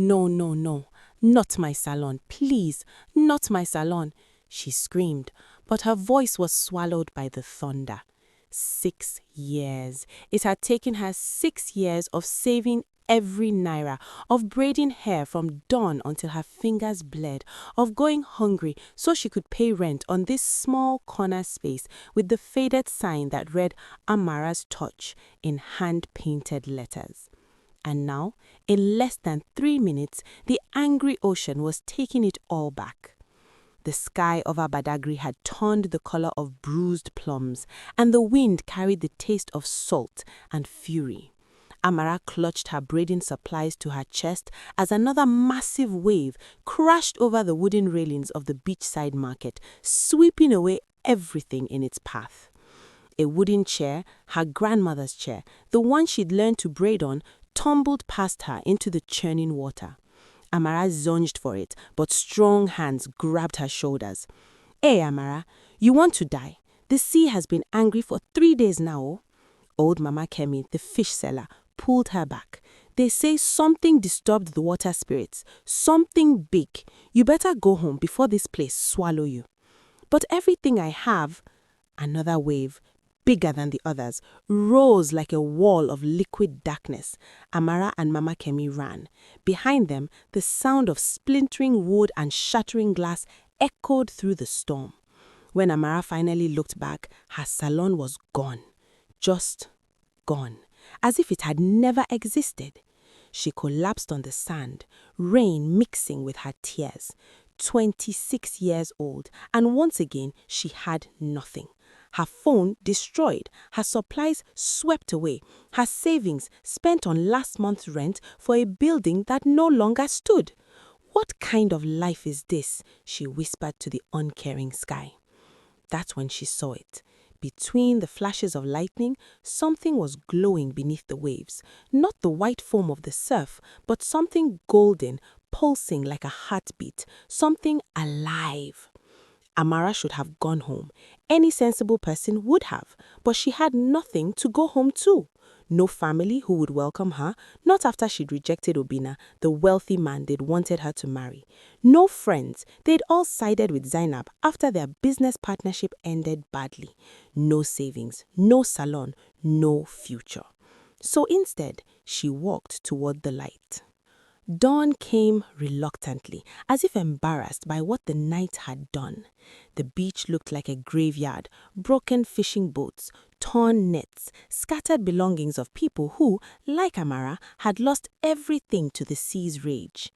No, no, no, not my salon, please, not my salon, she screamed, but her voice was swallowed by the thunder. 6 years. It had taken her 6 years of saving every naira, of braiding hair from dawn until her fingers bled, of going hungry so she could pay rent on this small corner space with the faded sign that read Amara's Touch in hand-painted letters. And now, in less than 3 minutes, the angry ocean was taking it all back. The sky over Badagry had turned the color of bruised plums, and the wind carried the taste of salt and fury. Amara clutched her braiding supplies to her chest as another massive wave crashed over the wooden railings of the beachside market, sweeping away everything in its path. A wooden chair, her grandmother's chair, the one she'd learned to braid on, tumbled past her into the churning water. Amara zunged for it, but strong hands grabbed her shoulders. Hey, Amara, you want to die? The sea has been angry for 3 days now. Old Mama Kemi, the fish seller, pulled her back. They say something disturbed the water spirits, something big. You better go home before this place swallow you. But everything I have, another wave, bigger than the others, rose like a wall of liquid darkness. Amara and Mama Kemi ran. Behind them, the sound of splintering wood and shattering glass echoed through the storm. When Amara finally looked back, her salon was gone. Just gone. As if it had never existed. She collapsed on the sand, rain mixing with her tears. 26 years old, and once again she had nothing. Her phone destroyed, her supplies swept away, her savings spent on last month's rent for a building that no longer stood. What kind of life is this? She whispered to the uncaring sky. That's when she saw it. Between the flashes of lightning, something was glowing beneath the waves. Not the white foam of the surf, but something golden, pulsing like a heartbeat, something alive. Amara should have gone home. Any sensible person would have, but she had nothing to go home to. No family who would welcome her, not after she'd rejected Obina, the wealthy man they'd wanted her to marry. No friends, they'd all sided with Zainab after their business partnership ended badly. No savings, no salon, no future. So instead, she walked toward the light. Dawn came reluctantly, as if embarrassed by what the night had done. The beach looked like a graveyard, broken fishing boats, torn nets, scattered belongings of people who, like Amara, had lost everything to the sea's rage.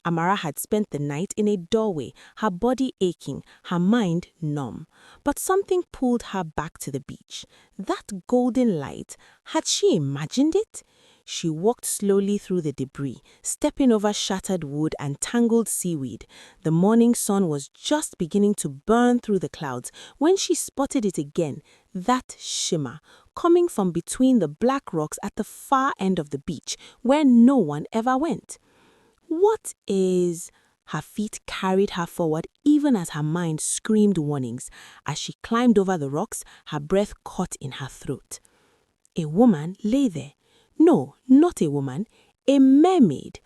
Amara had spent the night in a doorway, her body aching, her mind numb. But something pulled her back to the beach. That golden light, had she imagined it? She walked slowly through the debris, stepping over shattered wood and tangled seaweed. The morning sun was just beginning to burn through the clouds when she spotted it again, that shimmer, coming from between the black rocks at the far end of the beach, where no one ever went. What is... Her feet carried her forward even as her mind screamed warnings. As she climbed over the rocks, her breath caught in her throat. A woman lay there. No, not a woman, a mermaid.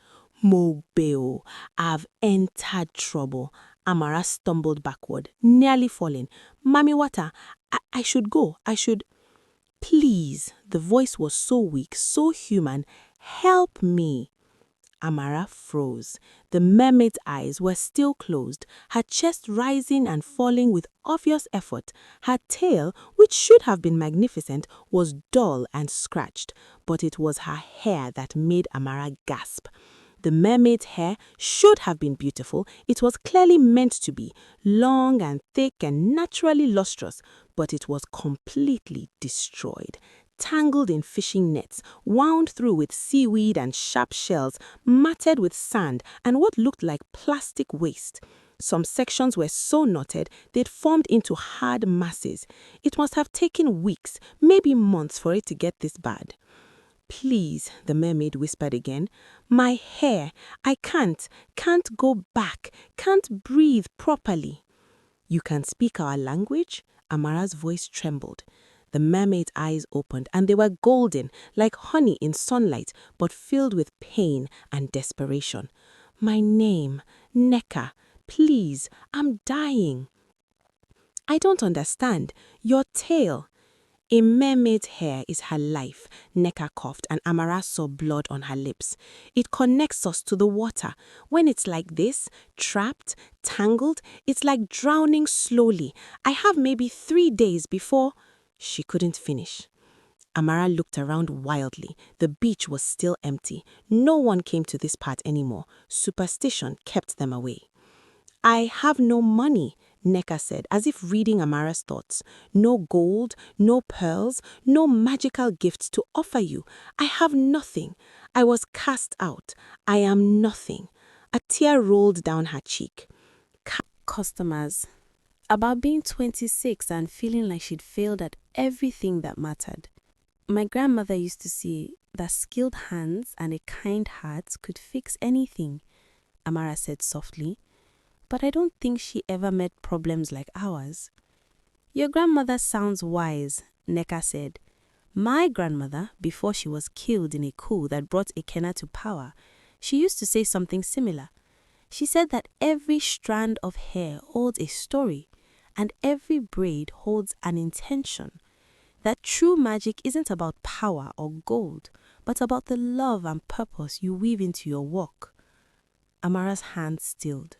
Mobeo, I've entered trouble. Amara stumbled backward, nearly falling. Mami Wata, I should go, I should... Please, the voice was so weak, so human. Help me. Amara froze. The mermaid's eyes were still closed, her chest rising and falling with obvious effort. Her tail, which should have been magnificent, was dull and scratched, but it was her hair that made Amara gasp. The mermaid's hair should have been beautiful. It was clearly meant to be, long and thick and naturally lustrous, but it was completely destroyed. Tangled in fishing nets, wound through with seaweed and sharp shells, matted with sand and what looked like plastic waste. Some sections were so knotted they'd formed into hard masses. It must have taken weeks, maybe months for it to get this bad. Please, the mermaid whispered again. My hair, I can't go back, can't breathe properly. You can speak our language? Amara's voice trembled. The mermaid's eyes opened, and they were golden, like honey in sunlight, but filled with pain and desperation. "My name, Neka. Please, I'm dying." "I don't understand. Your tail." "A mermaid's hair is her life," Neka coughed, and Amara saw blood on her lips. "It connects us to the water. When it's like this, trapped, tangled, it's like drowning slowly. I have maybe 3 days before—" She couldn't finish. Amara looked around wildly. The beach was still empty. No one came to this part anymore. Superstition kept them away. "I have no money," Neka said, as if reading Amara's thoughts. "No gold, no pearls, no magical gifts to offer you. I have nothing. I was cast out. I am nothing." A tear rolled down her cheek. Customers. About being 26 and feeling like she'd failed at everything that mattered. "My grandmother used to say that skilled hands and a kind heart could fix anything," Amara said softly. "But I don't think she ever met problems like ours." "Your grandmother sounds wise," Neka said. "My grandmother, before she was killed in a coup that brought Ekena to power, she used to say something similar. She said that every strand of hair holds a story, and every braid holds an intention. That true magic isn't about power or gold, but about the love and purpose you weave into your work." Amara's hand stilled.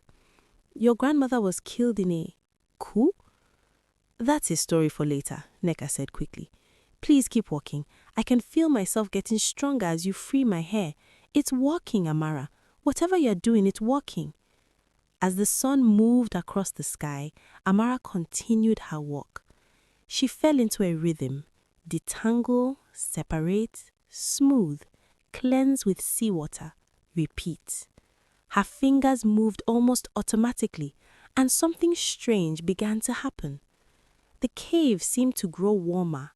"Your grandmother was killed in a coup?" "That's a story for later," Neka said quickly. "Please keep walking. I can feel myself getting stronger as you free my hair. It's working, Amara. Whatever you're doing, it's working." As the sun moved across the sky, Amara continued her walk. She fell into a rhythm: detangle, separate, smooth, cleanse with seawater, repeat. Her fingers moved almost automatically, and something strange began to happen. The cave seemed to grow warmer,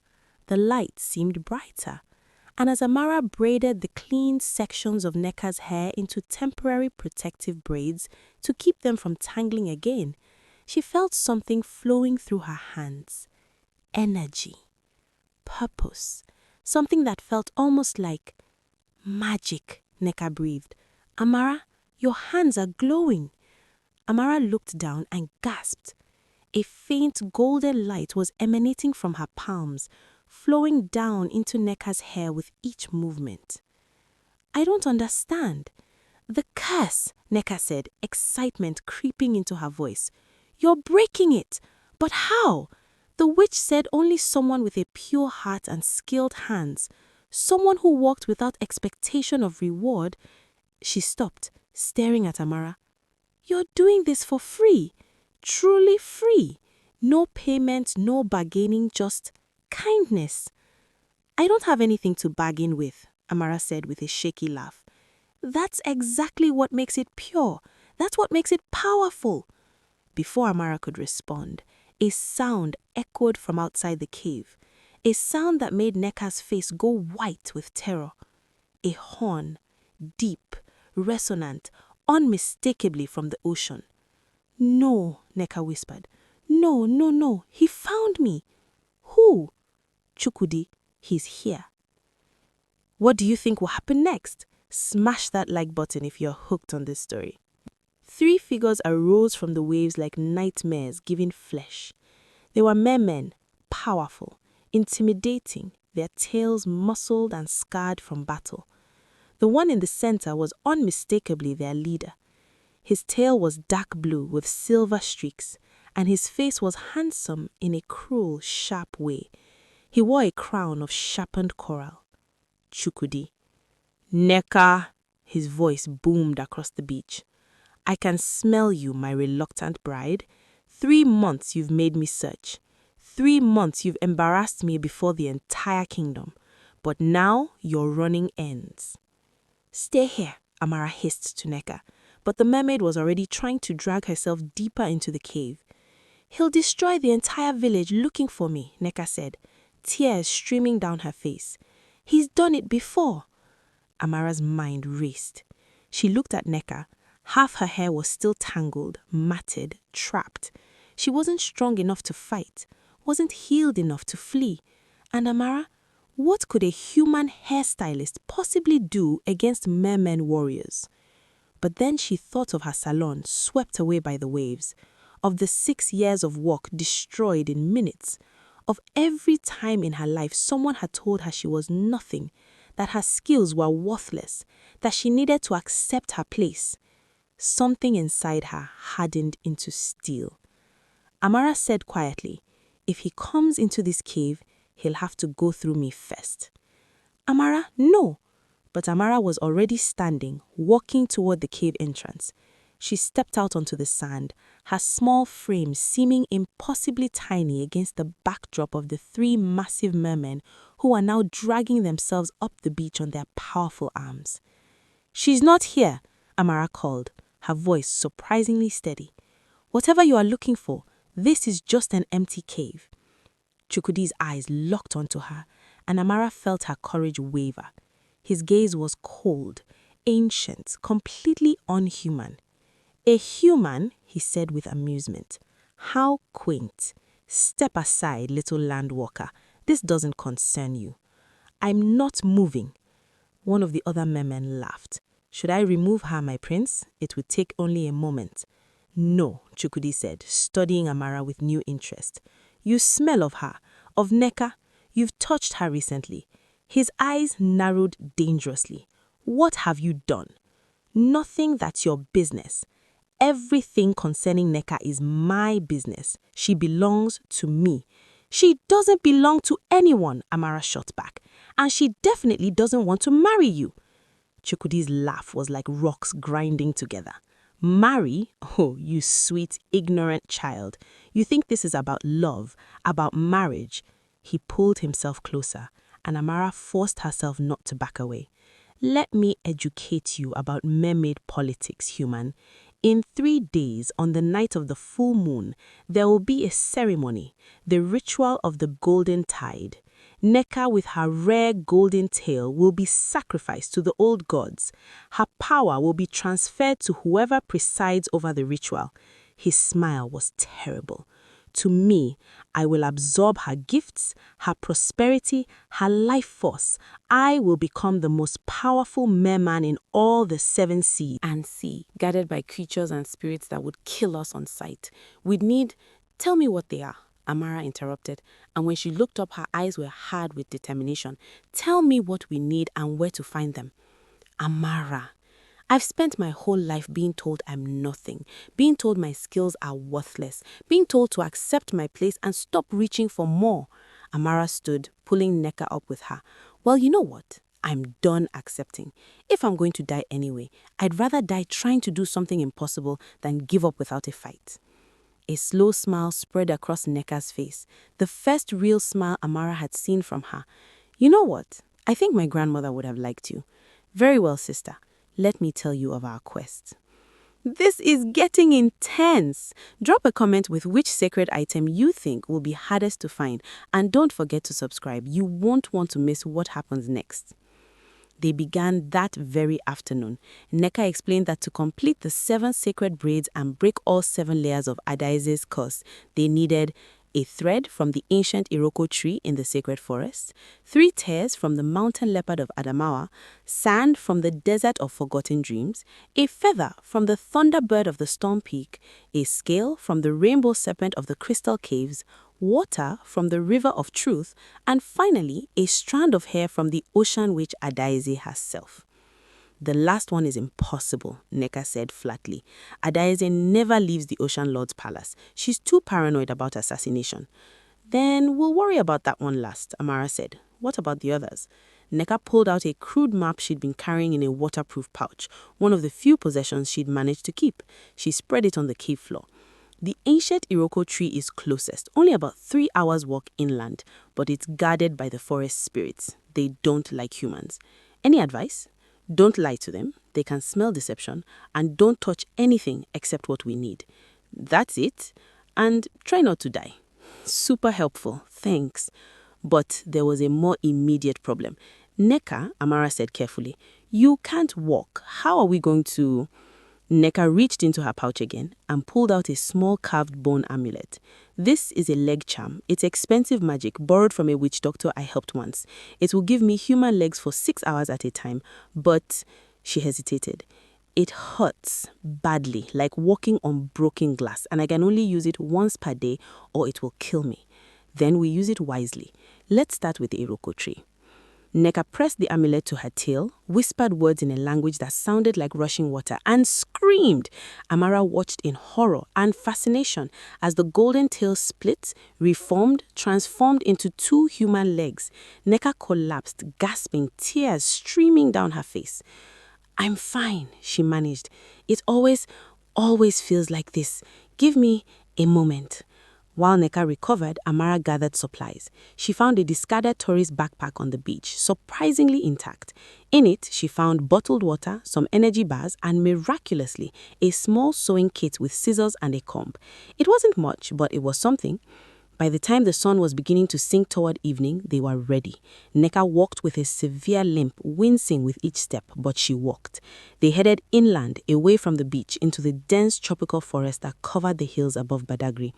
the light seemed brighter, and as Amara braided the clean sections of Neka's hair into temporary protective braids to keep them from tangling again, she felt something flowing through her hands. Energy, purpose, something that felt almost like magic. Neka breathed. "Amara, your hands are glowing." Amara looked down and gasped. A faint golden light was emanating from her palms, flowing down into Neka's hair with each movement. "I don't understand." "The curse," Neka said, excitement creeping into her voice. "You're breaking it. But how? The witch said only someone with a pure heart and skilled hands, someone who walked without expectation of reward." She stopped, staring at Amara. "You're doing this for free, truly free. No payment, no bargaining, just kindness." "I don't have anything to bargain with," Amara said with a shaky laugh. "That's exactly what makes it pure. That's what makes it powerful." Before Amara could respond, a sound echoed from outside the cave, a sound that made Neka's face go white with terror. A horn, deep, resonant, unmistakably from the ocean. "No," Neka whispered. "No, no, no. He found me." "Who?" "Chukudi. He's here." What do you think will happen next? Smash that like button if you're hooked on this story. 3 figures arose from the waves like nightmares giving flesh. They were mermen, powerful, intimidating, their tails muscled and scarred from battle. The one in the center was unmistakably their leader. His tail was dark blue with silver streaks, and his face was handsome in a cruel, sharp way. He wore a crown of sharpened coral. Chukudi. "Neka," his voice boomed across the beach. "I can smell you, my reluctant bride. 3 months you've made me search. 3 months you've embarrassed me before the entire kingdom. But now your running ends." "Stay here," Amara hissed to Neka, but the mermaid was already trying to drag herself deeper into the cave. "He'll destroy the entire village looking for me," Neka said, tears streaming down her face. "He's done it before." Amara's mind raced. She looked at Neka. Half her hair was still tangled, matted, trapped. She wasn't strong enough to fight, wasn't healed enough to flee. And Amara, what could a human hairstylist possibly do against merman warriors? But then she thought of her salon swept away by the waves, of the 6 years of work destroyed in minutes, of every time in her life someone had told her she was nothing, that her skills were worthless, that she needed to accept her place. Something inside her hardened into steel. Amara said quietly, "If he comes into this cave, he'll have to go through me first." "Amara, no!" But Amara was already standing, walking toward the cave entrance. She stepped out onto the sand, her small frame seeming impossibly tiny against the backdrop of the 3 massive mermen who are now dragging themselves up the beach on their powerful arms. "She's not here," Amara called, her voice surprisingly steady. "Whatever you are looking for, this is just an empty cave." Chukudi's eyes locked onto her, and Amara felt her courage waver. His gaze was cold, ancient, completely unhuman. "A human," he said with amusement. "How quaint. Step aside, little land walker. This doesn't concern you." "I'm not moving." One of the other mermen laughed. "Should I remove her, my prince? It would take only a moment." "No," Chukudi said, studying Amara with new interest. "You smell of her, of Neka. You've touched her recently." His eyes narrowed dangerously. "What have you done?" "Nothing that's your business. Everything concerning Neka is my business. She belongs to me." "She doesn't belong to anyone," Amara shot back. "And she definitely doesn't want to marry you." Chukudi's laugh was like rocks grinding together. "Marry? Oh, you sweet, ignorant child. You think this is about love, about marriage." He pulled himself closer, and Amara forced herself not to back away. "Let me educate you about mermaid politics, human. In 3 days, on the night of the full moon, there will be a ceremony, the ritual of the golden tide. Neka with her rare golden tail will be sacrificed to the old gods. Her power will be transferred to whoever presides over the ritual." His smile was terrible. "To me, I will absorb her gifts, her prosperity, her life force. I will become the most powerful merman in all the 7 seas and sea, guarded by creatures and spirits that would kill us on sight. We'd need—" "Tell me what they are," Amara interrupted, and when she looked up, her eyes were hard with determination. "Tell me what we need and where to find them." "Amara, I've spent my whole life being told I'm nothing, being told my skills are worthless, being told to accept my place and stop reaching for more." Amara stood, pulling Neka up with her. "Well, you know what? I'm done accepting. If I'm going to die anyway, I'd rather die trying to do something impossible than give up without a fight." A slow smile spread across Neka's face, the first real smile Amara had seen from her. "You know what? I think my grandmother would have liked you." "Very well, sister. Let me tell you of our quest." This is getting intense. Drop a comment with which sacred item you think will be hardest to find, and don't forget to subscribe. You won't want to miss what happens next. They began that very afternoon. Neka explained that to complete the 7 sacred braids and break all 7 layers of Adaize's curse, they needed a thread from the ancient Iroko tree in the sacred forest, 3 tears from the mountain leopard of Adamawa, sand from the desert of forgotten dreams, a feather from the thunderbird of the storm peak, a scale from the rainbow serpent of the crystal caves, water from the river of truth, and finally a strand of hair from the ocean witch Adaize herself. "The last one is impossible," Neka said flatly. "Adaize never leaves the Ocean Lord's palace. She's too paranoid about assassination." "Then we'll worry about that one last," Amara said. "What about the others?" Neka pulled out a crude map she'd been carrying in a waterproof pouch, one of the few possessions she'd managed to keep. She spread it on the cave floor. "The ancient Iroko tree is closest, only about 3 hours' walk inland, but it's guarded by the forest spirits. They don't like humans. Any advice? Don't lie to them. They can smell deception. And don't touch anything except what we need. That's it. And try not to die." "Super helpful. Thanks." But there was a more immediate problem. "Neka," Amara said carefully, "you can't walk. How are we going to—" Neka reached into her pouch again and pulled out a small carved bone amulet. This is a leg charm. It's expensive magic borrowed from a witch doctor I helped once. It will give me human legs for 6 hours at a time, but she hesitated. It hurts badly, like walking on broken glass, and I can only use it once per day or it will kill me. Then we use it wisely. Let's start with the iroko tree. Neka pressed the amulet to her tail, whispered words in a language that sounded like rushing water, and screamed. Amara watched in horror and fascination as the golden tail split, reformed, transformed into 2 human legs. Neka collapsed, gasping, tears streaming down her face. "I'm fine," she managed. "It always feels like this. Give me a moment." While Neka recovered, Amara gathered supplies. She found a discarded tourist backpack on the beach, surprisingly intact. In it, she found bottled water, some energy bars, and miraculously, a small sewing kit with scissors and a comb. It wasn't much, but it was something. By the time the sun was beginning to sink toward evening, they were ready. Neka walked with a severe limp, wincing with each step, but she walked. They headed inland, away from the beach, into the dense tropical forest that covered the hills above Badagry.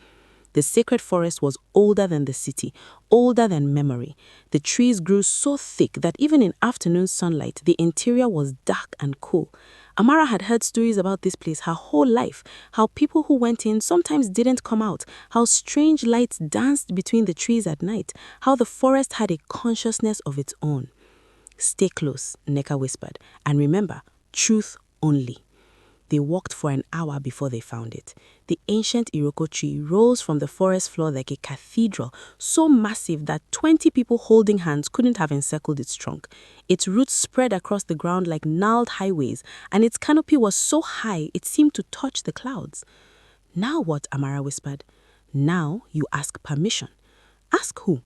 The sacred forest was older than the city, older than memory. The trees grew so thick that even in afternoon sunlight, the interior was dark and cool. Amara had heard stories about this place her whole life, how people who went in sometimes didn't come out, how strange lights danced between the trees at night, how the forest had a consciousness of its own. "Stay close," Neka whispered, "and remember, truth only." They walked for an hour before they found it. The ancient iroko tree rose from the forest floor like a cathedral, so massive that 20 people holding hands couldn't have encircled its trunk. Its roots spread across the ground like gnarled highways, and its canopy was so high it seemed to touch the clouds. "Now what?" Amara whispered. "Now you ask permission." "Ask who?"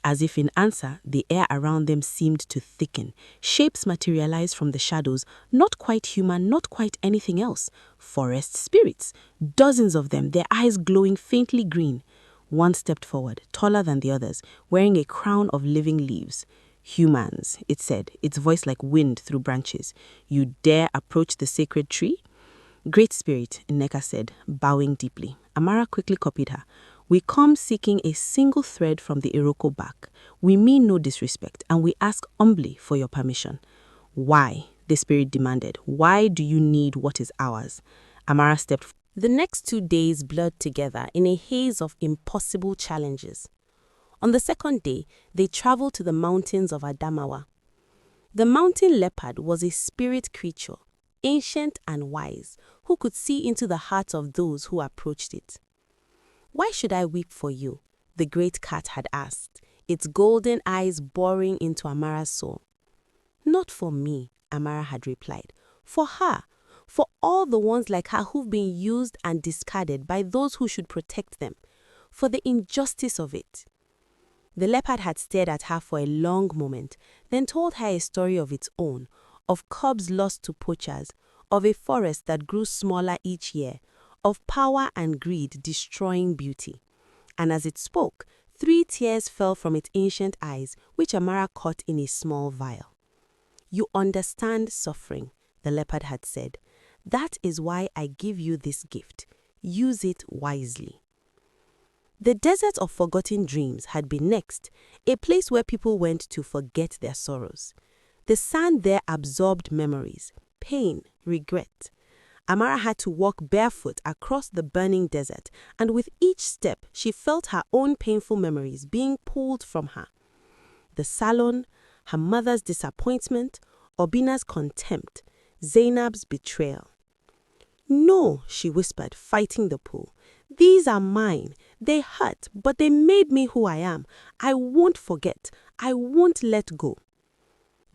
As if in answer, the air around them seemed to thicken. Shapes materialized from the shadows, not quite human, not quite anything else. Forest spirits, dozens of them, their eyes glowing faintly green. One stepped forward, taller than the others, wearing a crown of living leaves. "Humans," it said, its voice like wind through branches. "You dare approach the sacred tree?" "Great Spirit," Neka said, bowing deeply. Amara quickly copied her. "We come seeking a single thread from the iroko bark. We mean no disrespect, and we ask humbly for your permission." "Why?" the spirit demanded. "Why do you need what is ours?" Amara stepped forward. The next 2 days blurred together in a haze of impossible challenges. On the second day, they traveled to the mountains of Adamawa. The mountain leopard was a spirit creature, ancient and wise, who could see into the hearts of those who approached it. "Why should I weep for you?" the great cat had asked, its golden eyes boring into Amara's soul. "Not for me," Amara had replied. "For her. For all the ones like her who've been used and discarded by those who should protect them. For the injustice of it." The leopard had stared at her for a long moment, then told her a story of its own, of cubs lost to poachers, of a forest that grew smaller each year, of power and greed destroying beauty. And as it spoke, 3 tears fell from its ancient eyes, which Amara caught in a small vial. "You understand suffering," the leopard had said. "That is why I give you this gift. Use it wisely." The desert of forgotten dreams had been next, a place where people went to forget their sorrows. The sand there absorbed memories, pain, regret. Amara had to walk barefoot across the burning desert, and with each step, she felt her own painful memories being pulled from her. The salon, her mother's disappointment, Obina's contempt, Zainab's betrayal. "No," she whispered, fighting the pull. "These are mine. They hurt, but they made me who I am. I won't forget. I won't let go."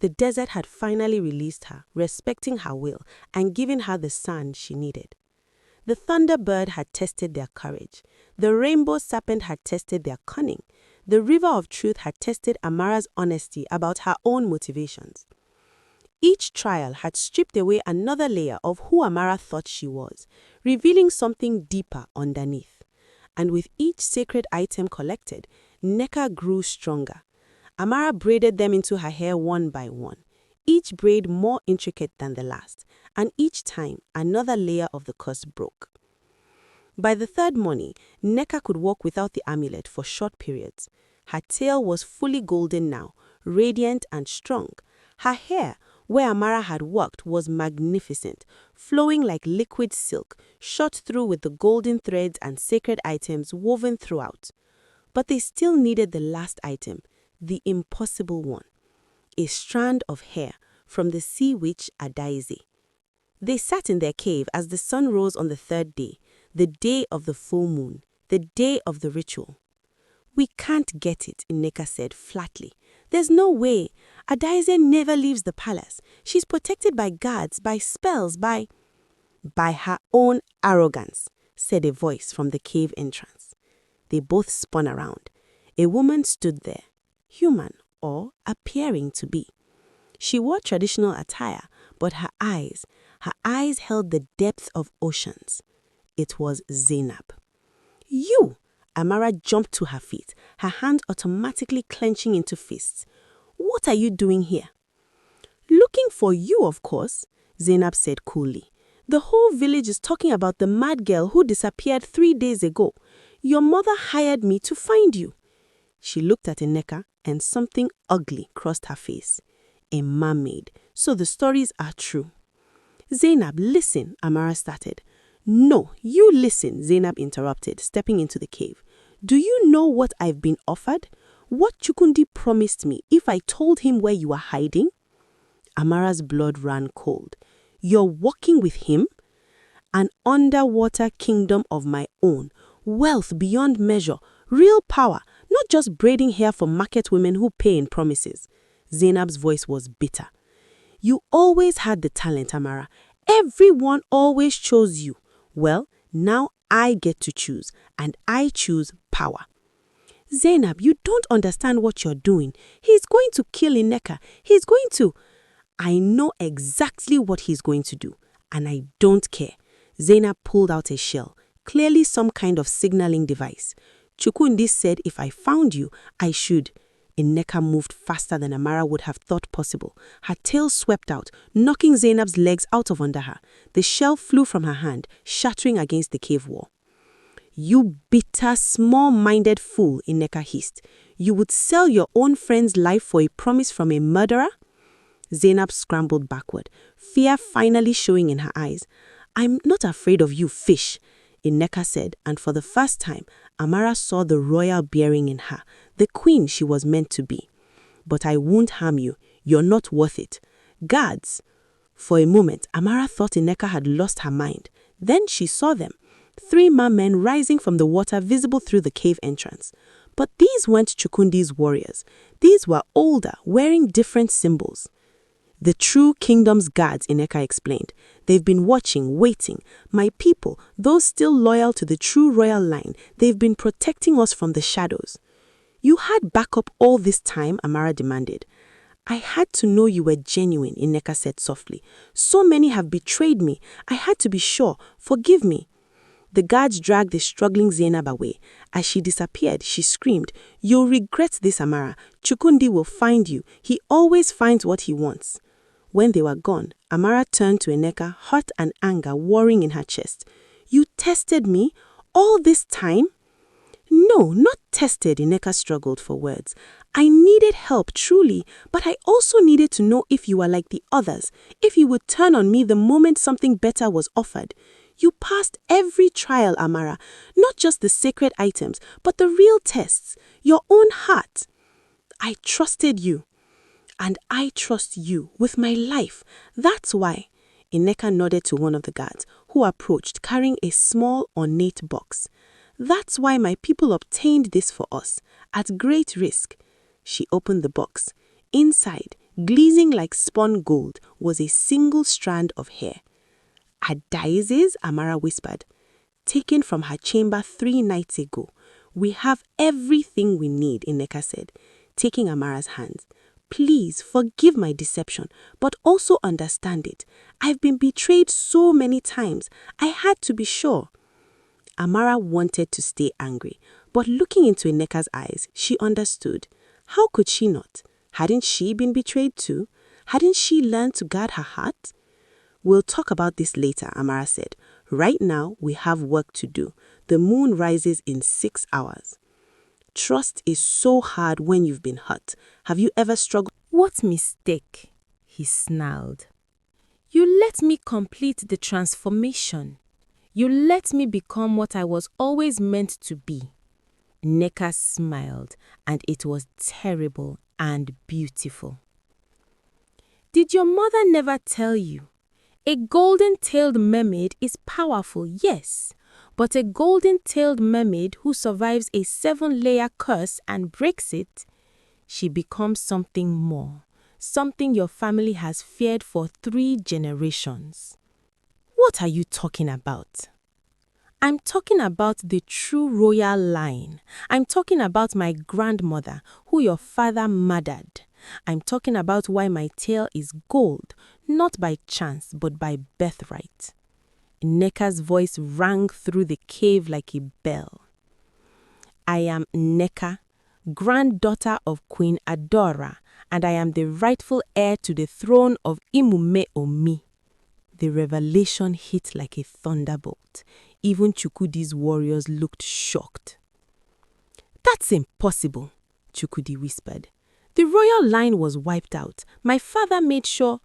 The desert had finally released her, respecting her will and giving her the sand she needed. The thunderbird had tested their courage. The rainbow serpent had tested their cunning. The river of truth had tested Amara's honesty about her own motivations. Each trial had stripped away another layer of who Amara thought she was, revealing something deeper underneath. And with each sacred item collected, Neka grew stronger. Amara braided them into her hair one by one. each braid more intricate than the last, and each time another layer of the curse broke. By the third morning, Nneka could walk without the amulet for short periods. Her tail was fully golden now, radiant and strong. Her hair, where Amara had worked, was magnificent, flowing like liquid silk, shot through with the golden threads and sacred items woven throughout. But they still needed the last item, the impossible one, a strand of hair from the sea witch Adaeze. They sat in their cave as the sun rose on the third day, the day of the full moon, the day of the ritual. "We can't get it," Nneka said flatly. "There's no way. Adaeze never leaves the palace. She's protected by guards, by spells, by her own arrogance," said a voice from the cave entrance. They both spun around. A woman stood there, human or appearing to be. She wore traditional attire, but her eyes held the depth of oceans. It was Zainab. "You!" Amara jumped to her feet, her hand automatically clenching into fists. "What are you doing here?" "Looking for you, of course," Zainab said coolly. "The whole village is talking about the mad girl who disappeared 3 days ago. Your mother hired me to find you." She looked at Nneka and something ugly crossed her face. A mermaid. So the stories are true. "Zainab, listen," Amara started. "No, you listen," Zainab interrupted, stepping into the cave. "Do you know what I've been offered? What Chukudi promised me if I told him where you are hiding?" Amara's blood ran cold. "You're walking with him?" "An underwater kingdom of my own, wealth beyond measure, real power, not just braiding hair for market women who pay in promises." Zainab's voice was bitter. "You always had the talent, Amara. Everyone always chose you. Well, now I get to choose, and I choose power." "Zainab, you don't understand what you're doing. He's going to kill Nneka. He's going to—" "I know exactly what he's going to do, and I don't care." Zainab pulled out a shell, clearly some kind of signaling device. "Chukudi said if I found you, I should." Nneka moved faster than Amara would have thought possible. Her tail swept out, knocking Zainab's legs out of under her. The shell flew from her hand, shattering against the cave wall. "You bitter, small-minded fool," Nneka hissed. "You would sell your own friend's life for a promise from a murderer?" Zainab scrambled backward, fear finally showing in her eyes. "I'm not afraid of you, fish," Nneka said, and for the first time, Amara saw the royal bearing in her, the queen she was meant to be. "But I won't harm you. You're not worth it." "Guards!" For a moment, Amara thought Nneka had lost her mind. Then she saw them. 3 mermen rising from the water visible through the cave entrance. But these weren't Chukundi's warriors. These were older, wearing different symbols. "The true kingdom's guards," Nneka explained. "They've been watching, waiting. My people, those still loyal to the true royal line, they've been protecting us from the shadows." "You had backup all this time?" Amara demanded. "I had to know you were genuine," Nneka said softly. "So many have betrayed me. I had to be sure. Forgive me." The guards dragged the struggling Zainab away. As she disappeared, she screamed, "You'll regret this, Amara. Chukudi will find you. He always finds what he wants." When they were gone, Amara turned to Nneka, hurt and anger warring in her chest. "You tested me all this time?" "No, not tested," Nneka struggled for words. "I needed help, truly, but I also needed to know if you were like the others, if you would turn on me the moment something better was offered. You passed every trial, Amara, not just the sacred items, but the real tests, your own heart. I trusted you. And I trust you with my life. That's why." Nneka nodded to one of the guards, who approached carrying a small, ornate box. "That's why my people obtained this for us, at great risk." She opened the box. Inside, glazing like spun gold, was a single strand of hair. "Adaeze's," Amara whispered. "Taken from her chamber 3 nights ago. We have everything we need," Nneka said, taking Amara's hands. "Please forgive my deception, but also understand it. I've been betrayed so many times. I had to be sure." Amara wanted to stay angry, but looking into Nneka's eyes, she understood. How could she not? Hadn't she been betrayed too? Hadn't she learned to guard her heart? We'll talk about this later, Amara said. Right now, we have work to do. The moon rises in 6 hours. Trust is so hard when you've been hurt. Have you ever struggled? What mistake? He snarled. You let me complete the transformation. You let me become what I was always meant to be. Nneka smiled, and it was terrible and beautiful. Did your mother never tell you? A golden-tailed mermaid is powerful, yes, but a golden-tailed mermaid who survives a 7-layer curse and breaks it, she becomes something more, something your family has feared for 3 generations. What are you talking about? I'm talking about the true royal line. I'm talking about my grandmother, who your father murdered. I'm talking about why my tail is gold, not by chance, but by birthright. Nneka's voice rang through the cave like a bell. I am Nneka, granddaughter of Queen Adora, and I am the rightful heir to the throne of Imume Omi. The revelation hit like a thunderbolt. Even Chukudi's warriors looked shocked. That's impossible, Chukudi whispered. The royal line was wiped out. My father made sure.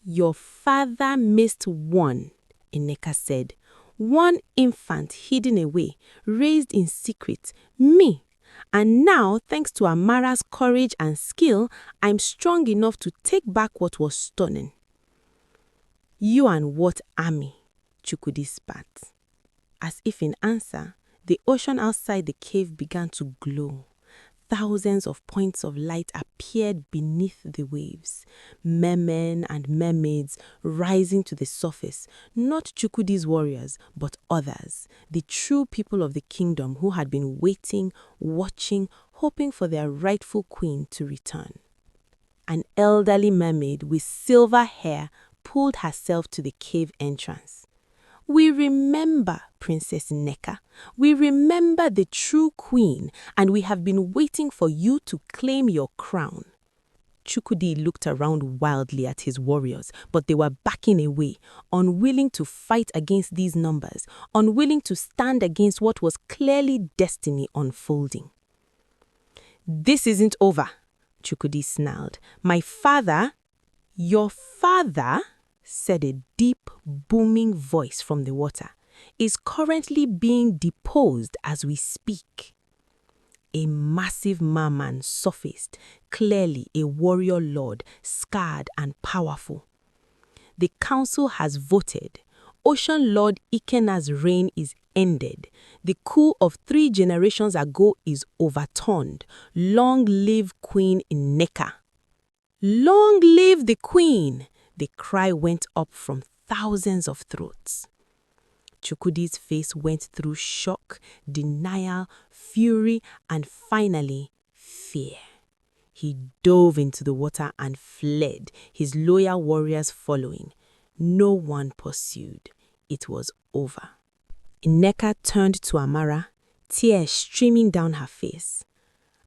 Your father missed one, Nneka said. One infant hidden away, raised in secret, me. And now, thanks to Amara's courage and skill, I'm strong enough to take back what was stolen. You and what army? Chukudi spat. As if in answer, the ocean outside the cave began to glow. Thousands of points of light appeared beneath the waves, mermen and mermaids rising to the surface, not Chukudi's warriors, but others, the true people of the kingdom who had been waiting, watching, hoping for their rightful queen to return. An elderly mermaid with silver hair pulled herself to the cave entrance. We remember, Princess Nneka. We remember the true queen, and we have been waiting for you to claim your crown. Chukudi looked around wildly at his warriors, but they were backing away, unwilling to fight against these numbers, unwilling to stand against what was clearly destiny unfolding. This isn't over, Chukudi snarled. My father, your father, said a deep, booming voice from the water, is currently being deposed as we speak. A massive merman surfaced, clearly a warrior lord, scarred and powerful. The council has voted. Ocean Lord Ikena's reign is ended. The coup of 3 generations ago is overturned. Long live Queen Nneka. Long live the queen! The cry went up from thousands of throats. Chukudi's face went through shock, denial, fury, and finally, fear. He dove into the water and fled, his loyal warriors following. No one pursued. It was over. Nneka turned to Amara, tears streaming down her face.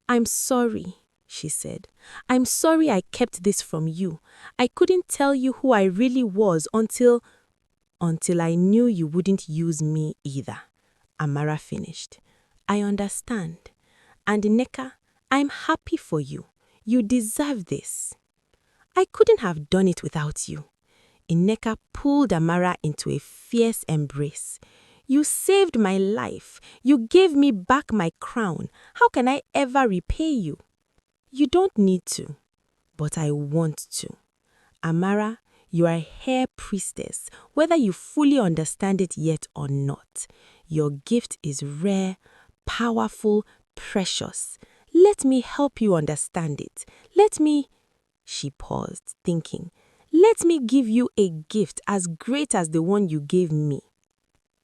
I'm sorry, she said. I'm sorry I kept this from you. I couldn't tell you who I really was until I knew you wouldn't use me either. Amara finished. I understand. And Nneka, I'm happy for you. You deserve this. I couldn't have done it without you. Nneka pulled Amara into a fierce embrace. You saved my life. You gave me back my crown. How can I ever repay you? You don't need to, but I want to. Amara, you are a hair priestess, whether you fully understand it yet or not. Your gift is rare, powerful, precious. Let me help you understand it. She paused, thinking, let me give you a gift as great as the one you gave me.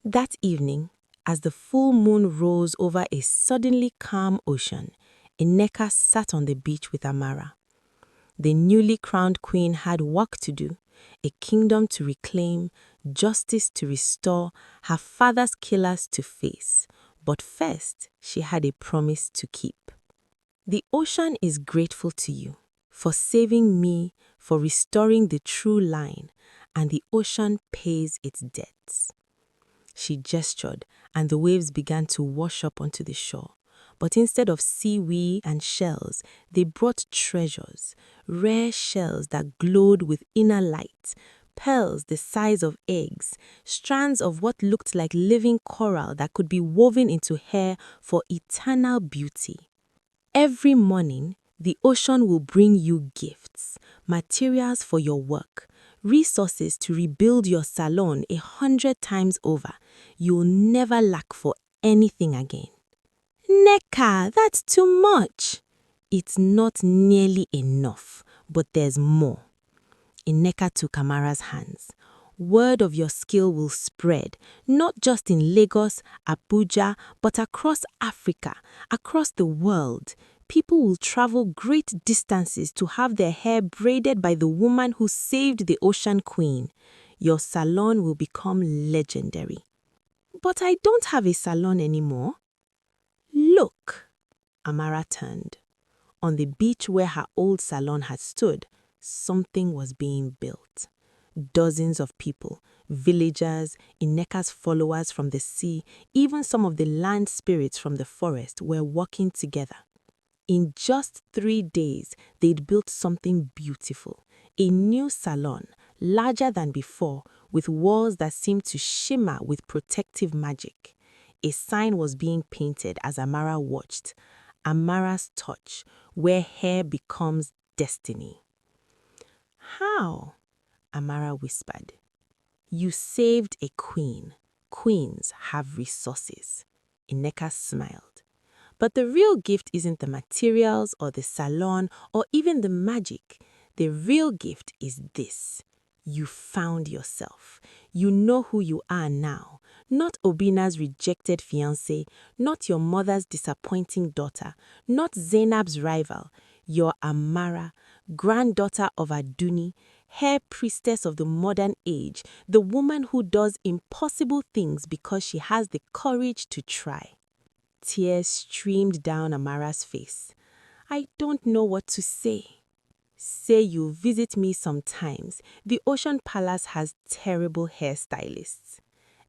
That evening, as the full moon rose over a suddenly calm ocean, Nneka sat on the beach with Amara. The newly crowned queen had work to do, a kingdom to reclaim, justice to restore, her father's killers to face. But first, she had a promise to keep. The ocean is grateful to you for saving me, for restoring the true line, and the ocean pays its debts." She gestured, and the waves began to wash up onto the shore. But instead of seaweed and shells, they brought treasures, rare shells that glowed with inner light, pearls the size of eggs, strands of what looked like living coral that could be woven into hair for eternal beauty. Every morning, the ocean will bring you gifts, materials for your work, resources to rebuild your salon 100 times over. You'll never lack for anything again. Nneka, that's too much. It's not nearly enough, but there's more. Nneka took Amara's hands. Word of your skill will spread, not just in Lagos, Abuja, but across Africa, across the world. People will travel great distances to have their hair braided by the woman who saved the Ocean Queen. Your salon will become legendary. But I don't have a salon anymore. Look, Amara turned. On the beach where her old salon had stood, something was being built. Dozens of people, villagers, Nneka's followers from the sea, even some of the land spirits from the forest were working together. In just 3 days, they'd built something beautiful. A new salon, larger than before, with walls that seemed to shimmer with protective magic. A sign was being painted as Amara watched. Amara's touch, where hair becomes destiny. "How?" Amara whispered. "You saved a queen. Queens have resources." Nneka smiled. "But the real gift isn't the materials or the salon or even the magic. The real gift is this. You found yourself. You know who you are now. Not Obina's rejected fiancé, not your mother's disappointing daughter, not Zainab's rival. You're Amara, granddaughter of Aduni, hair priestess of the modern age, the woman who does impossible things because she has the courage to try." Tears streamed down Amara's face. "I don't know what to say." "Say you'll visit me sometimes. The Ocean Palace has terrible hairstylists."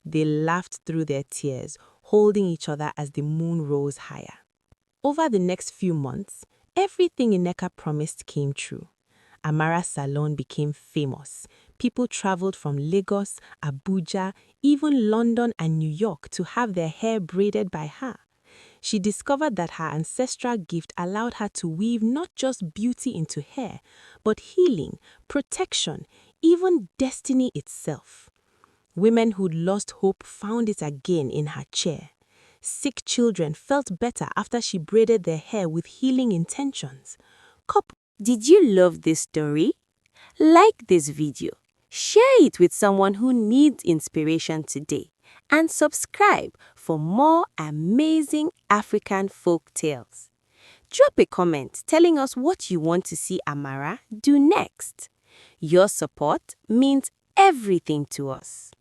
They laughed through their tears, holding each other as the moon rose higher. Over the next few months, everything Nneka promised came true. Amara's salon became famous. People traveled from Lagos, Abuja, even London and New York to have their hair braided by her. She discovered that her ancestral gift allowed her to weave not just beauty into hair, but healing, protection, even destiny itself. Women who'd lost hope found it again in her chair. Sick children felt better after she braided their hair with healing intentions. Did you love this story? Like this video, share it with someone who needs inspiration today, and subscribe for more amazing African folk tales. Drop a comment telling us what you want to see Amara do next. Your support means everything to us.